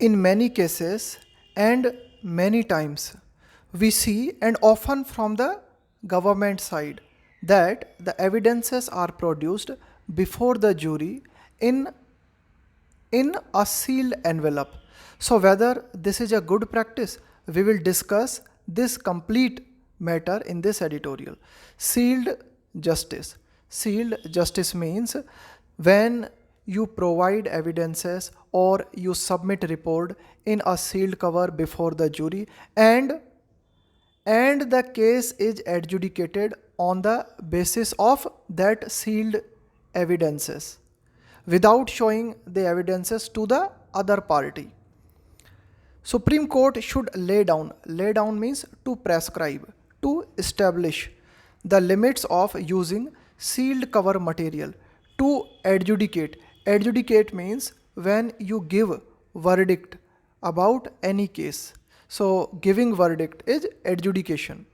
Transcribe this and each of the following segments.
In many cases and many times, we see, and often from the government side, that the evidences are produced before the jury in a sealed envelope. So whether this is a good practice, we will discuss this complete matter in this editorial. Sealed justice. Sealed justice means when you provide evidences or you submit report in a sealed cover before the jury, and the case is adjudicated on the basis of that sealed evidences without showing the evidences to the other party. Supreme Court should lay down means to prescribe, to establish the limits of using sealed cover material to adjudicate. Adjudicate means when you give verdict about any case. So giving verdict is adjudication.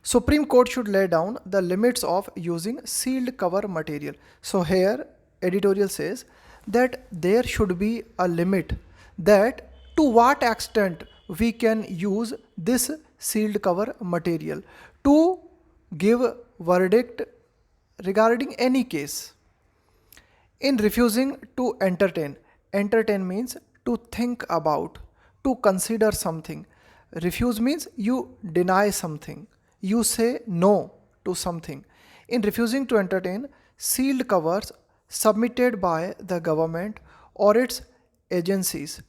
Supreme Court should lay down the limits of using sealed cover material. So here editorial says that there should be a limit, that to what extent we can use this sealed cover material to give verdict regarding any case. In refusing to entertain means to think about, to consider something. Refuse means you deny something, you say no to something. In refusing to entertain sealed covers submitted by the government or its agencies,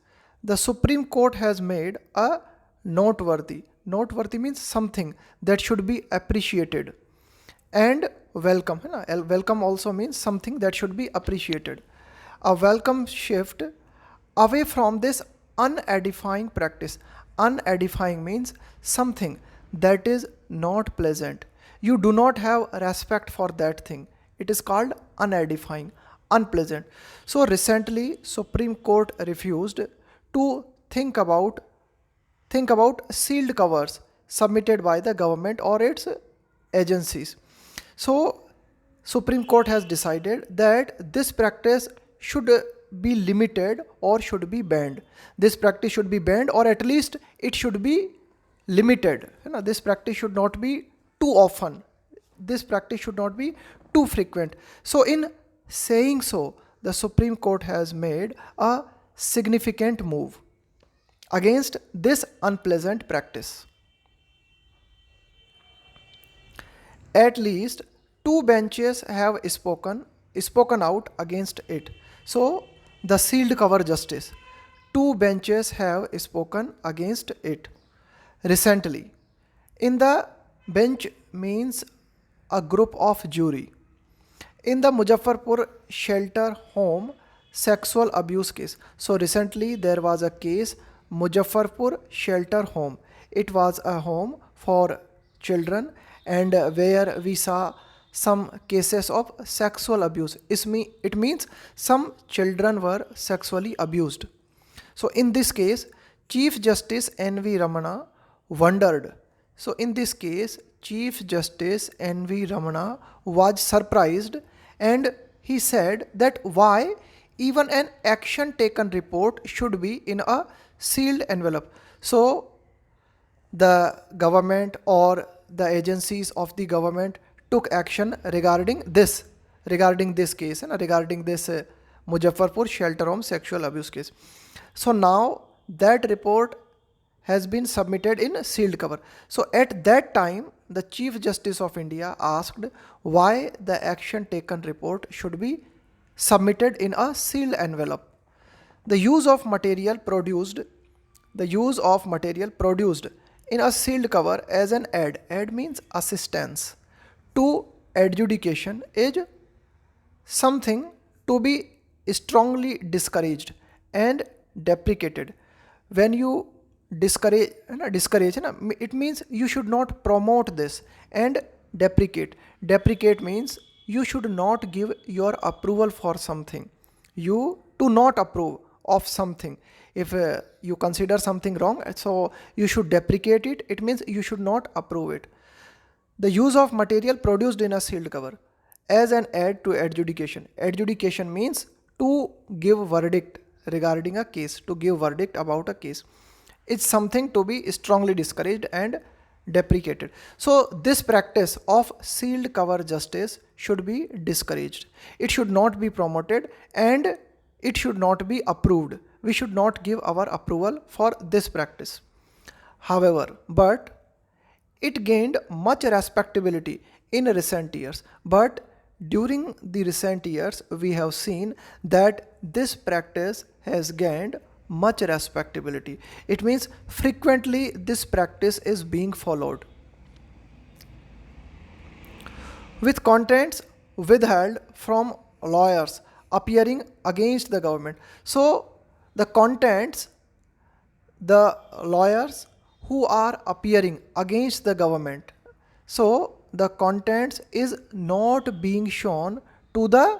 the Supreme Court has made a noteworthy. Noteworthy means something that should be appreciated. And welcome. Welcome also means something that should be appreciated. A welcome shift away from this unedifying practice. Unedifying means something that is not pleasant. You do not have respect for that thing. It is called unedifying, unpleasant. So recently Supreme Court refused to think about sealed covers submitted by the government or its agencies. So Supreme Court has decided that this practice should be limited or should be banned. This practice should be banned, or at least it should be limited. This practice should not be too often. This practice should not be too frequent. So in saying so, the Supreme Court has made a significant move against this unpleasant practice. At least two benches have spoken out against it. So the sealed cover justice, two benches have spoken against it recently. In the bench means a group of jury. In the Muzaffarpur shelter home sexual abuse case. So recently there was a case, Muzaffarpur shelter home. It was a home for children, and where we saw some cases of sexual abuse. It means some children were sexually abused. So in this case, Chief Justice N.V. Ramana wondered. So in this case, Chief Justice N.V. Ramana was surprised, and he said that why even an action taken report should be in a sealed envelope. So the government or the agencies of the government took action regarding this case and regarding this Muzaffarpur shelter home sexual abuse case. So now that report has been submitted in sealed cover. So at that time, the Chief Justice of India asked why the action taken report should be submitted in a sealed envelope. The use of material produced in a sealed cover as an aid means assistance to adjudication is something to be strongly discouraged and deprecated. When you discourage, it means you should not promote this, and deprecate means you should not give your approval for something. You do not approve of something. If you consider something wrong, so you should deprecate it. It means you should not approve it. The use of material produced in a sealed cover as an aid to adjudication. Adjudication means to give verdict regarding a case, to give verdict about a case, is something to be strongly discouraged and deprecated. So this practice of sealed cover justice should be discouraged. It should not be promoted and it should not be approved. We should not give our approval for this practice. However, but it gained much respectability in recent years. But during the recent years, we have seen that this practice has gained much respectability. It means frequently this practice is being followed. With contents withheld from lawyers appearing against the government. So the contents, the lawyers who are appearing against the government, so the contents is not being shown to the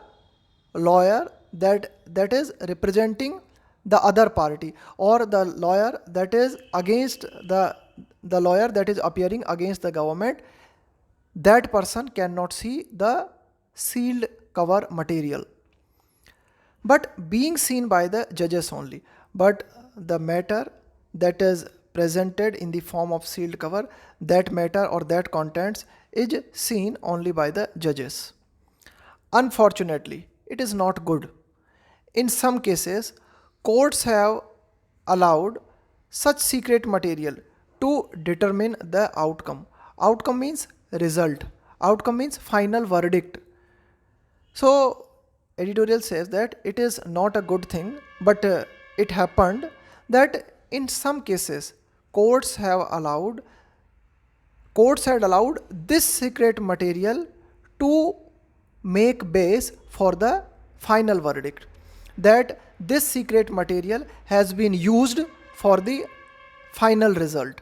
lawyer that is representing the other party, or the lawyer that is against the lawyer that is appearing against the government. That person cannot see the sealed cover material, but being seen by the judges only. But the matter that is presented in the form of sealed cover, that matter or that contents is seen only by the judges. Unfortunately, it is not good. In some cases, courts have allowed such secret material to determine the outcome. Outcome means result. Outcome means final verdict. So editorial says that it is not a good thing, but it happened that in some cases courts had allowed this secret material to make base for the final verdict, that this secret material has been used for the final result.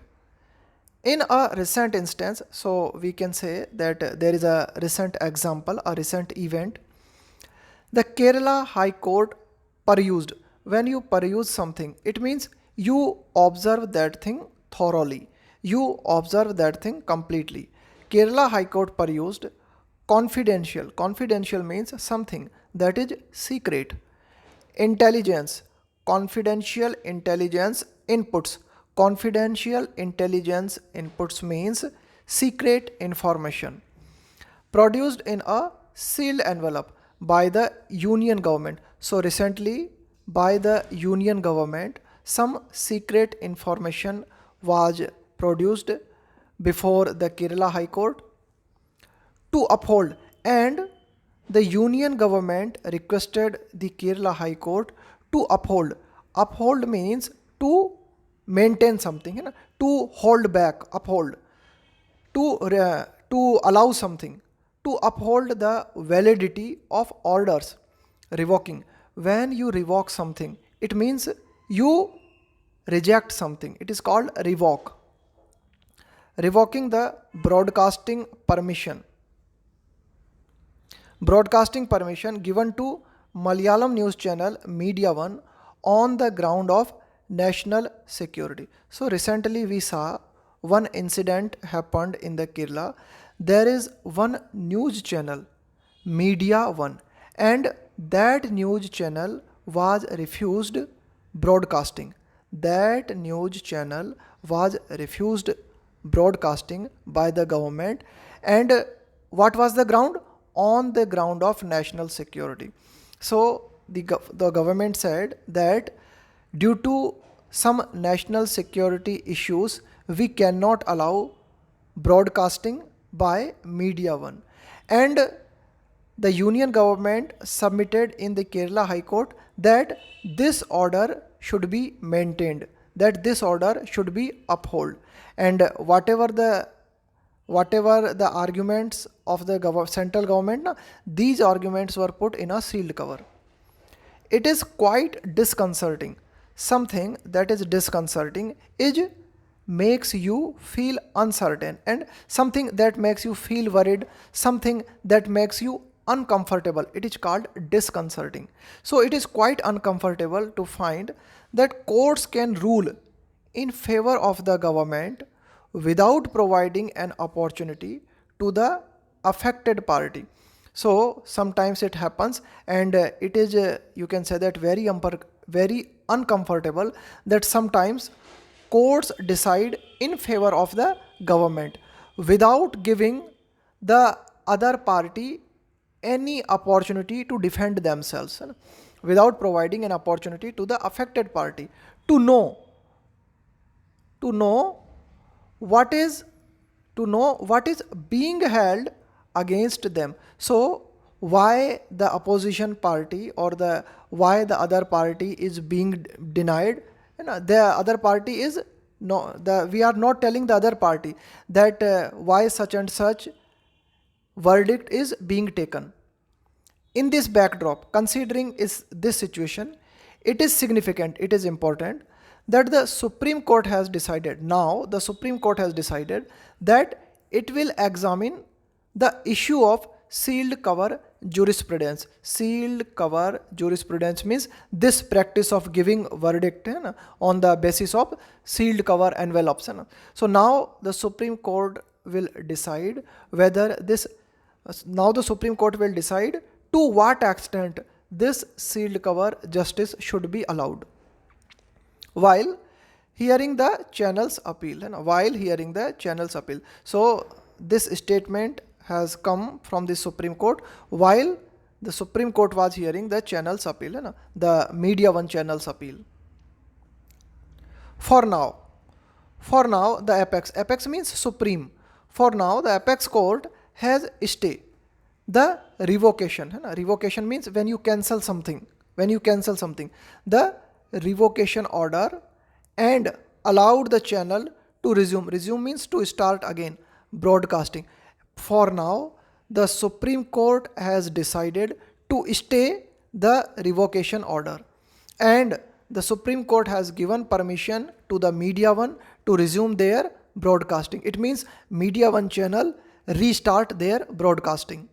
In a recent instance, so we can say that there is a recent example, a recent event. The Kerala High Court perused. When you peruse something, it means you observe that thing thoroughly. You observe that thing completely. Kerala High Court perused confidential. Confidential means something that is secret. Intelligence. Confidential intelligence inputs. Confidential intelligence inputs means secret information. Produced in a sealed envelope by the union government. So recently by the union government, some secret information was produced before the Kerala High Court to uphold, and the union government requested the Kerala High Court to uphold. Uphold means to maintain something, to hold back, uphold, to allow something, to uphold the validity of orders. Revoking. When you revoke something, it means you reject something. It is called revoke. Revoking the broadcasting permission. Broadcasting permission given to Malayalam news channel Media One on the ground of national security. So recently we saw one incident happened in the Kerala. There is one news channel, Media One, and that news channel was refused broadcasting. That news channel was refused broadcasting by the government. And what was the ground? On the ground of national security. So the government said that due to some national security issues, we cannot allow broadcasting by Media One. And the union government submitted in the Kerala High Court that this order should be maintained, that this order should be upheld. And whatever the arguments of the central government, these arguments were put in a sealed cover. It is quite disconcerting. Something that is disconcerting is makes you feel uncertain, and something that makes you feel worried, something that makes you uncomfortable. It is called disconcerting. So it is quite uncomfortable to find that courts can rule in favor of the government without providing an opportunity to the affected party. So sometimes it happens, and it is you can say that very very uncomfortable that sometimes courts decide in favor of the government without giving the other party any opportunity to defend themselves, without providing an opportunity to the affected party to know to know what is what is being held against them. So why the opposition party or the why the other party is being denied, the other party is no, the we are not telling the other party that why such and such verdict is being taken. In this backdrop, considering is this situation, it is significant, it is important that the Supreme Court has decided, now the Supreme Court has decided that it will examine the issue of sealed cover jurisprudence. Sealed cover jurisprudence means this practice of giving verdict on the basis of sealed cover envelopes. So now the Supreme Court will decide whether this, now the Supreme Court will decide to what extent this sealed cover justice should be allowed while hearing the channel's appeal. While hearing the channel's appeal. So this statement has come from the Supreme Court while the Supreme Court was hearing the channel's appeal, the Media One channel's appeal. For now the apex means supreme. For now the apex court has stay the revocation. Revocation means when you cancel something, the revocation order, and allowed the channel to resume means to start again broadcasting. For now the Supreme Court has decided to stay the revocation order, and the Supreme Court has given permission to the Media One to resume their broadcasting. It means Media One channel restart their broadcasting.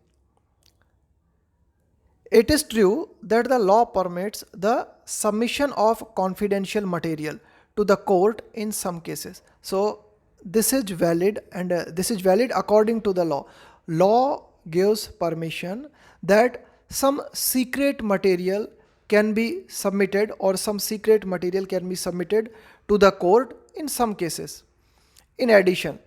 It is true that the law permits the submission of confidential material to the court in some cases. So this is valid, and this is valid according to the law. Law gives permission that some secret material can be submitted, or some secret material can be submitted to the court in some cases. In addition,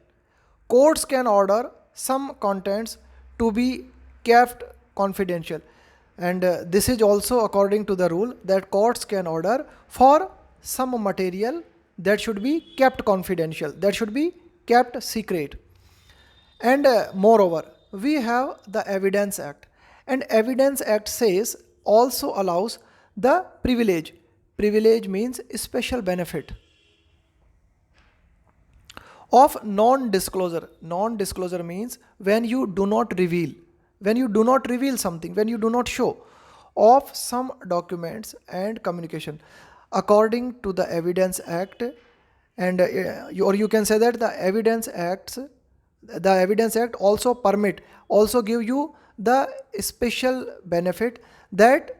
courts can order some contents to be kept confidential, and this is also according to the rule that courts can order for some material that should be kept confidential, that should be kept secret. And moreover, we have the Evidence Act, and Evidence Act says also allows the privilege. Privilege means special benefit of non-disclosure. Non-disclosure means when you do not reveal, something, when you do not show of some documents and communication according to the Evidence Act. And or you can say that the Evidence Act also give you the special benefit that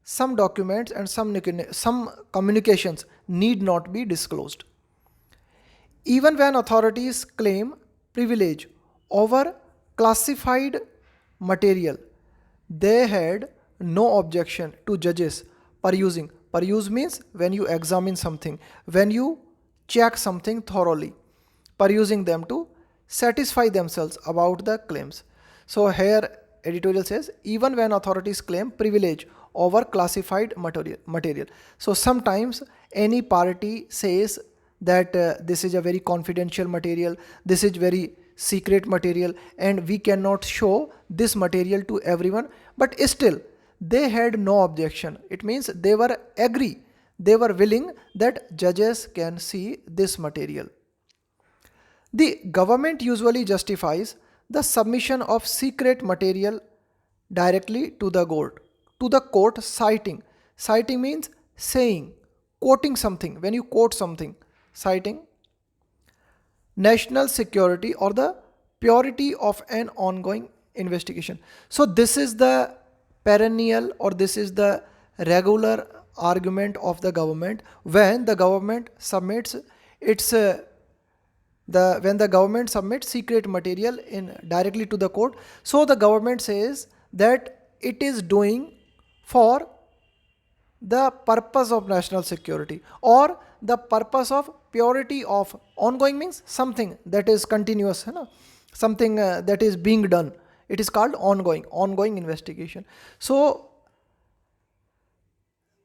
some documents and some communications need not be disclosed. Even when authorities claim privilege over classified material, they had no objection to judges perusing. Peruse means when you examine something, when you check something thoroughly, perusing them to satisfy themselves about the claims. So here editorial says even when authorities claim privilege over classified material. So sometimes any party says that this is a very confidential material, this is very secret material, and we cannot show this material to everyone, but still they had no objection. It means they were willing that judges can see this material. The government usually justifies the submission of secret material directly to the court, citing. Citing means saying, quoting something. When you quote something, citing national security or the purity of an ongoing investigation. So this is the perennial, or this is the regular argument of the government when the government submits its when the government submits secret material directly to the court. So the government says that it is doing for the purpose of national security or the purpose of purity of ongoing means something that is continuous, है ना? Something that is being done. It is called ongoing investigation. So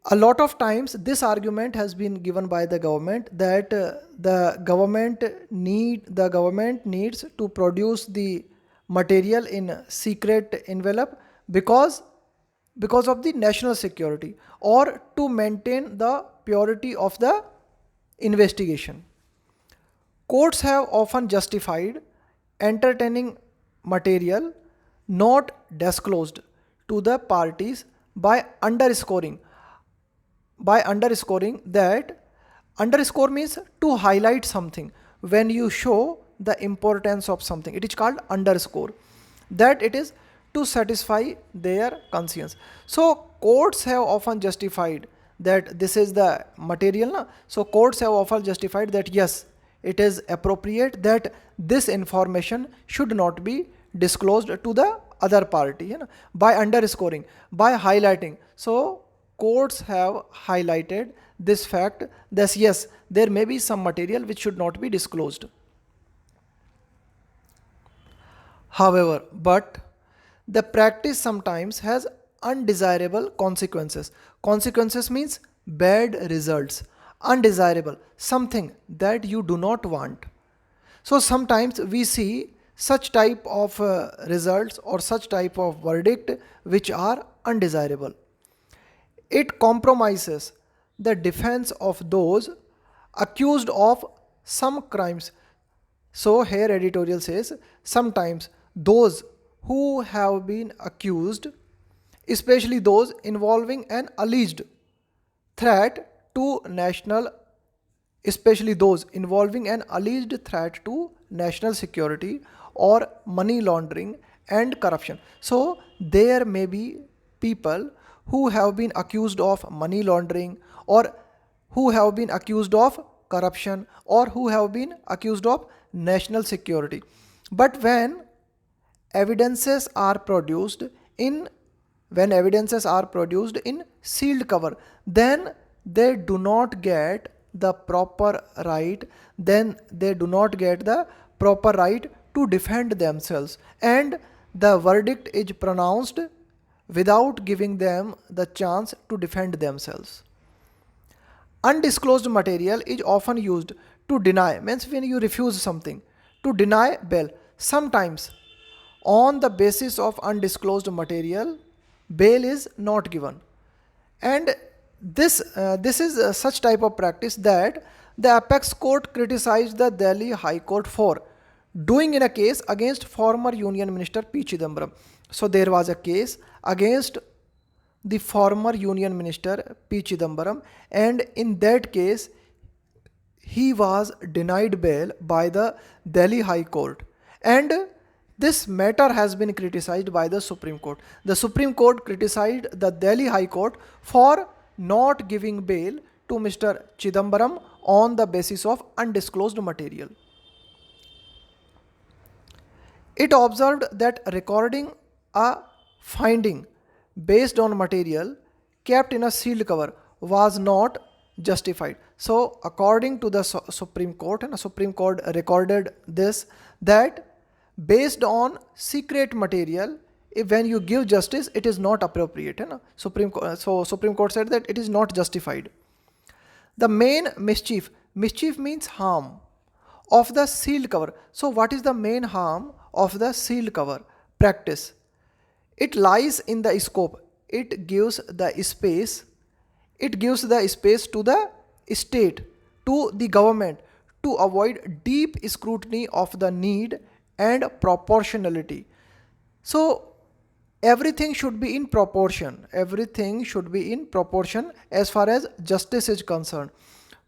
a lot of times this argument has been given by the government that the government needs to produce the material in secret envelope because of the national security or to maintain the purity of the investigation. Courts have often justified entertaining material not disclosed to the parties by underscoring that underscore means to highlight something. When you show the importance of something, it is called underscore, that it is to satisfy their conscience. So courts have often justified that this is the material na? So courts have often justified that yes, it is appropriate that this information should not be disclosed to the other party, you know, by underscoring, by highlighting. So courts have highlighted this fact that yes, there may be some material which should not be disclosed. However, but the practice sometimes has undesirable consequences. Consequences means bad results. Undesirable, something that you do not want. So sometimes we see such type of results or such type of verdict which are undesirable. It compromises the defense of those accused of some crimes. So here editorial says sometimes those who have been accused, especially those involving an alleged threat to national security or money laundering and corruption. So there may be people who have been accused of money laundering or who have been accused of corruption or who have been accused of national security. But when evidences are produced in sealed cover, then they do not get the proper right to defend themselves, and the verdict is pronounced without giving them the chance to defend themselves. Undisclosed material is often used to deny, means when you refuse something, to deny bail. Sometimes on the basis of undisclosed material, bail is not given. And this is such type of practice that the apex court criticized the Delhi High Court for doing in a case against former Union Minister P. Chidambaram. So there was a case against the former Union Minister P. Chidambaram, and in that case he was denied bail by the Delhi High Court, and this matter has been criticized by the Supreme Court. The Supreme Court criticized the Delhi High Court for not giving bail to Mr. Chidambaram on the basis of undisclosed material. It observed that recording a finding based on material kept in a sealed cover was not justified. So according to the Supreme Court, and the Supreme Court recorded this, that based on secret material, when you give justice, it is not appropriate. Supreme Court said that it is not justified. The main mischief means harm of the sealed cover. So what is the main harm of the sealed cover practice? It lies in the scope. It gives the space to the state, to the government, to avoid deep scrutiny of the need and proportionality. So everything should be in proportion. As far as justice is concerned.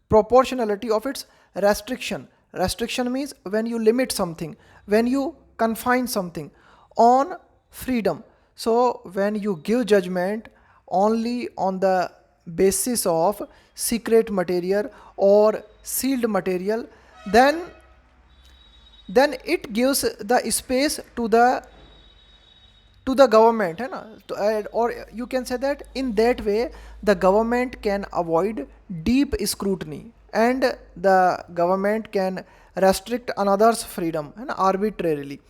Proportionality of its restriction. Restriction means when you limit something, when you confine something. On freedom. So when you give judgment only on the basis of secret material or sealed material, then it gives the space to the to the government, है ना, or you can say that in that way the government can avoid deep scrutiny and the government can restrict another's freedom, है ना, arbitrarily.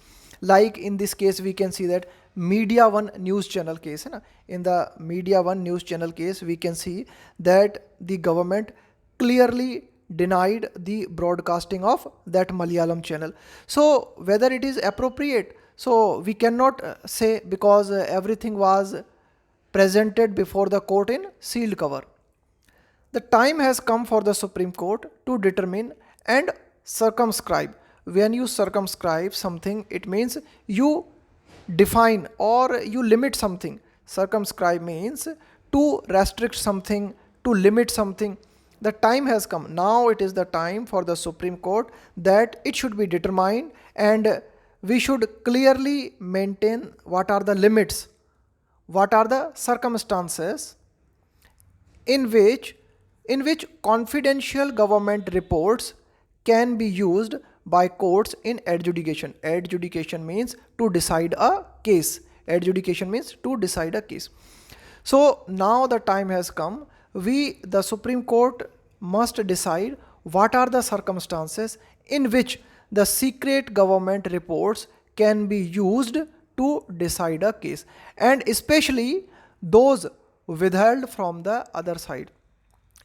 Like in this case we can see that media one news channel case, है ना, in the media one news channel case we can see that the government clearly denied the broadcasting of that Malayalam channel. So whether it is appropriate, so we cannot say, because everything was presented before the court in sealed cover. The time has come for the Supreme Court to determine and circumscribe. When you circumscribe something, it means you define or you limit something. Circumscribe means to restrict something, to limit something. The time has come. Now it is the time for the Supreme Court that it should be determined, and we should clearly maintain what are the limits, what are the circumstances in which confidential government reports can be used by courts in adjudication. Adjudication means to decide a case. Adjudication means to decide a case. So now the time has come. The Supreme Court must decide what are the circumstances in which the secret government reports can be used to decide a case, and especially those withheld from the other side.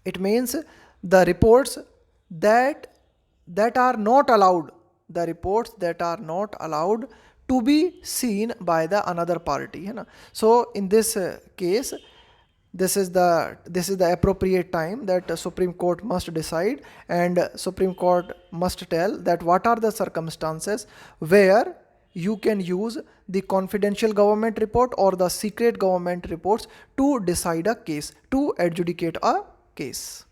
It means the reports that are not allowed, the reports that are not allowed to be seen by the another party, है ना. So in this case, this is the appropriate time that Supreme Court must decide, and Supreme Court must tell that what are the circumstances where you can use the confidential government report or the secret government reports to decide a case, to adjudicate a case.